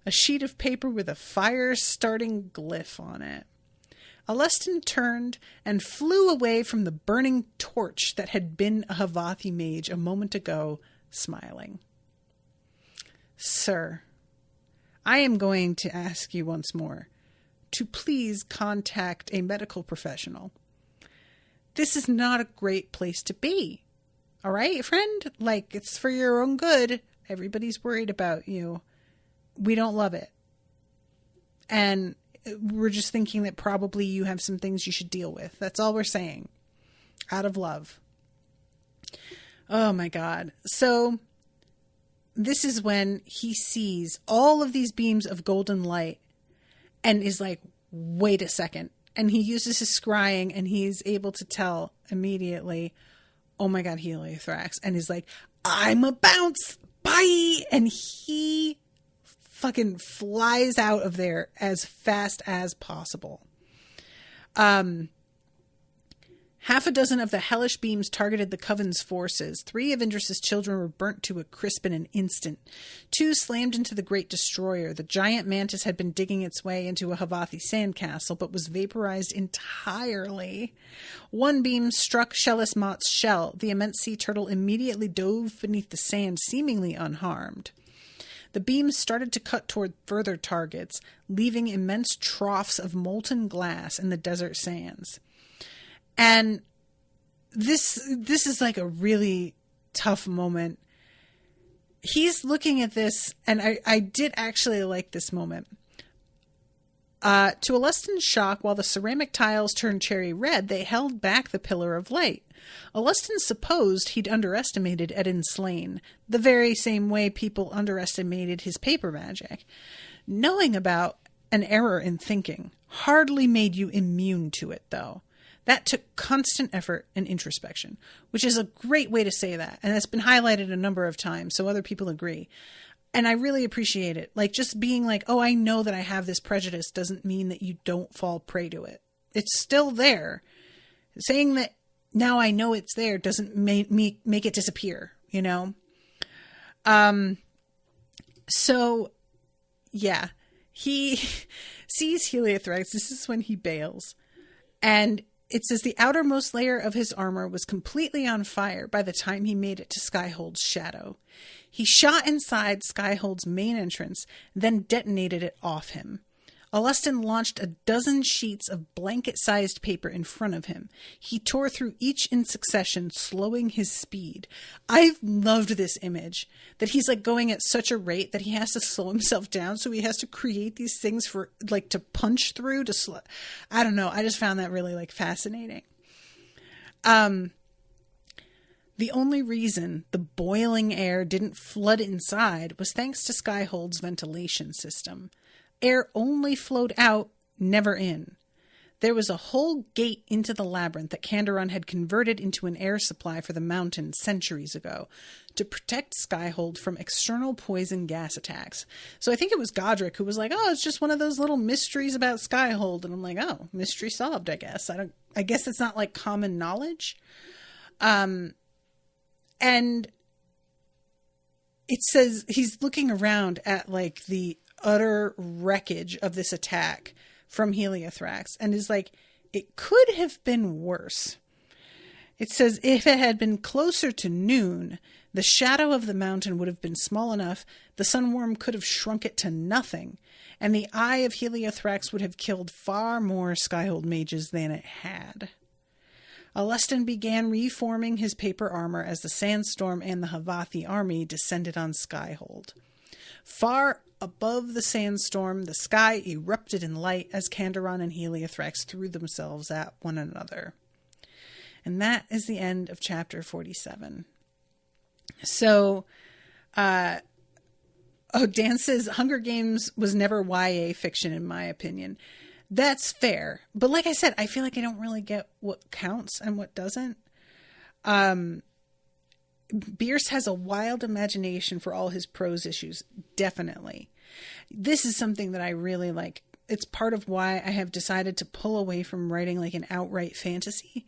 B: A sheet of paper with a fire-starting glyph on it. Alustin turned and flew away from the burning torch that had been a Havathi mage a moment ago, smiling. Sir, I am going to ask you once more. to please contact a medical professional. This is not a great place to be. All right, friend? Like, it's for your own good. Everybody's worried about you. We don't love it. And we're just thinking that probably you have some things you should deal with. That's all we're saying. Out of love. Oh my God. So this is when he sees all of these beams of golden light and is like, wait a second. And he uses his scrying and he's able to tell immediately, oh my God, Heliothrax. And he's like, I'm a bounce. Bye. And he fucking flies out of there as fast as possible. Half a dozen of the hellish beams targeted the Coven's forces. 3 of Indris's children were burnt to a crisp in an instant. 2 slammed into the Great Destroyer. The giant mantis had been digging its way into a Havathi sandcastle, but was vaporized entirely. 1 beam struck Shellis Mott's shell. The immense sea turtle immediately dove beneath the sand, seemingly unharmed. The beams started to cut toward further targets, leaving immense troughs of molten glass in the desert sands. And this is like a really tough moment. He's looking at this, and I did actually like this moment. To Alustin's shock, while the ceramic tiles turned cherry red, they held back the pillar of light. Alustin supposed he'd underestimated Edin Slain, the very same way people underestimated his paper magic. Knowing about an error in thinking hardly made you immune to it, though. That took constant effort and introspection, which is a great way to say that. And that's been highlighted a number of times, so other people agree. And I really appreciate it. Like, just being like, oh, I know that I have this prejudice doesn't mean that you don't fall prey to it. It's still there. Saying that now I know it's there doesn't make it disappear, you know? So, yeah. He sees Heliothrax. This is when he bails. And it says the outermost layer of his armor was completely on fire by the time he made it to Skyhold's shadow. He shot inside Skyhold's main entrance, then detonated it off him. Alustin launched a dozen sheets of blanket-sized paper in front of him. He tore through each in succession, slowing his speed. I've loved this image, that he's like going at such a rate that he has to slow himself down, so he has to create these things for like to punch through to I don't know. I just found that really like fascinating. The only reason the boiling air didn't flood inside was thanks to Skyhold's ventilation system. Air only flowed out, never in. There was a whole gate into the labyrinth that Kandaron had converted into an air supply for the mountain centuries ago to protect Skyhold from external poison gas attacks. So I think it was Godric who was like, oh, it's just one of those little mysteries about Skyhold. And I'm like, oh, mystery solved, I guess. I guess it's not like common knowledge. And it says he's looking around at like the utter wreckage of this attack from Heliothrax and is like, it could have been worse. It says if it had been closer to noon, the shadow of the mountain would have been small enough the sunworm could have shrunk it to nothing, and the eye of Heliothrax would have killed far more Skyhold mages than it had. Alustin began reforming his paper armor as the sandstorm and the Havathi army descended on Skyhold. Far above the sandstorm, the sky erupted in light as Kandaron and Heliothrax threw themselves at one another. And that is the end of chapter 47. So, Dan says Hunger Games was never YA fiction, in my opinion. That's fair. But like I said, I feel like I don't really get what counts and what doesn't. Bierce has a wild imagination for all his prose issues. Definitely. This is something that I really like. It's part of why I have decided to pull away from writing like an outright fantasy,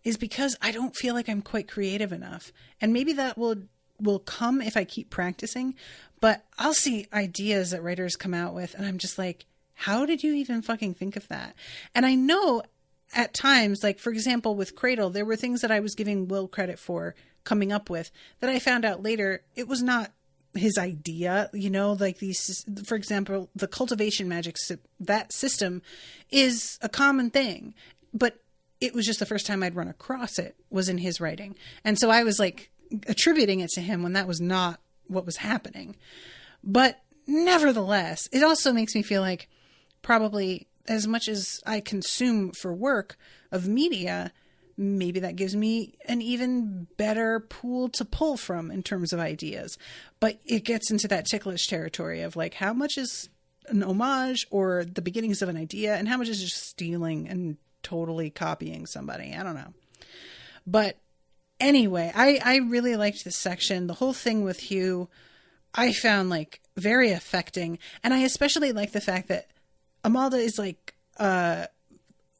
B: is because I don't feel like I'm quite creative enough. And maybe that will come if I keep practicing, but I'll see ideas that writers come out with and I'm just like, how did you even fucking think of that? And I know at times, like for example, with Cradle, there were things that I was giving Will credit for coming up with that I found out later it was not his idea, you know, like these, for example, the cultivation magic, that system is a common thing, but it was just the first time I'd run across it was in his writing. And so I was like attributing it to him when that was not what was happening. But nevertheless, it also makes me feel like probably as much as I consume for work of media, maybe that gives me an even better pool to pull from in terms of ideas. But it gets into that ticklish territory of like, how much is an homage or the beginnings of an idea and how much is just stealing and totally copying somebody? I don't know. But anyway, I really liked this section. The whole thing with Hugh, I found like very affecting. And I especially like the fact that Amalda is like a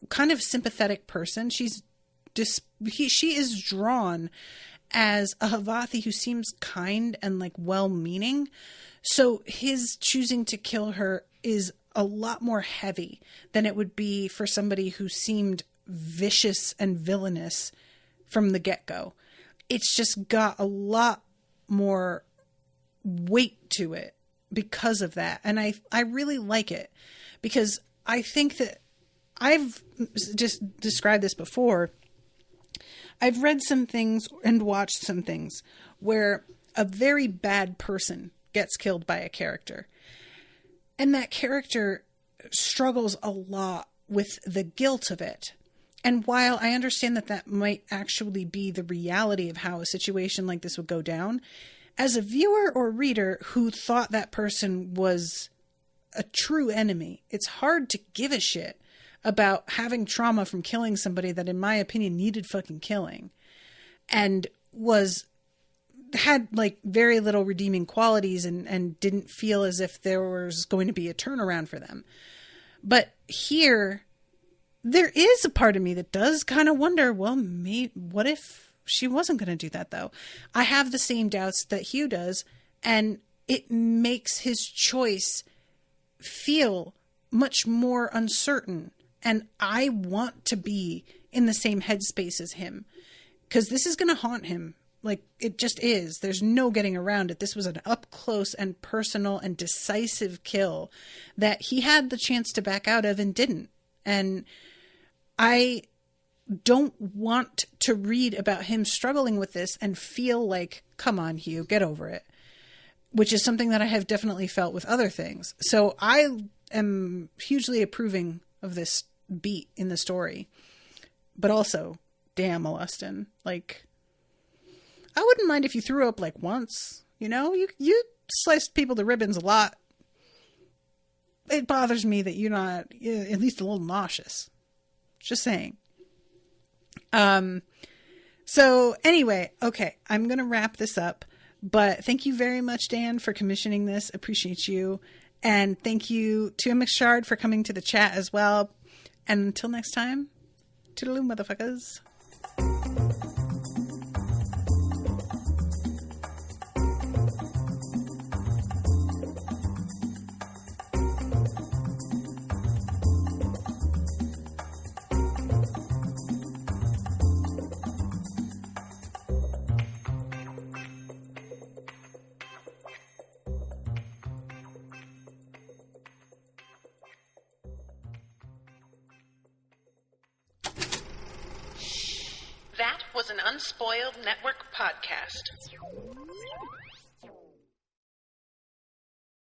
B: kind of sympathetic person. She is drawn as a Havathi who seems kind and like well-meaning. So his choosing to kill her is a lot more heavy than it would be for somebody who seemed vicious and villainous from the get-go. It's just got a lot more weight to it because of that. And I really like it because I think that I've just described this before. I've read some things and watched some things where a very bad person gets killed by a character. And that character struggles a lot with the guilt of it. And while I understand that that might actually be the reality of how a situation like this would go down, as a viewer or reader who thought that person was a true enemy, it's hard to give a shit about having trauma from killing somebody that, in my opinion, needed fucking killing and had like very little redeeming qualities and didn't feel as if there was going to be a turnaround for them. But here, there is a part of me that does kind of wonder, well, what if she wasn't going to do that though? I have the same doubts that Hugh does, and it makes his choice feel much more uncertain. And I want to be in the same headspace as him because this is going to haunt him. Like, it just is. There's no getting around it. This was an up close and personal and decisive kill that he had the chance to back out of and didn't. And I don't want to read about him struggling with this and feel like, come on, Hugh, get over it, which is something that I have definitely felt with other things. So I am hugely approving of this beat in the story, but also, damn, Alustin, like, I wouldn't mind if you threw up like once, you know, you sliced people to ribbons a lot. It bothers me that you're not at least a little nauseous. Just saying. So anyway, okay, I'm going to wrap this up, but thank you very much, Dan, for commissioning this. Appreciate you. And thank you to McShard for coming to the chat as well. And until next time, toodaloo, motherfuckers.
A: That was an Unspoiled Network podcast.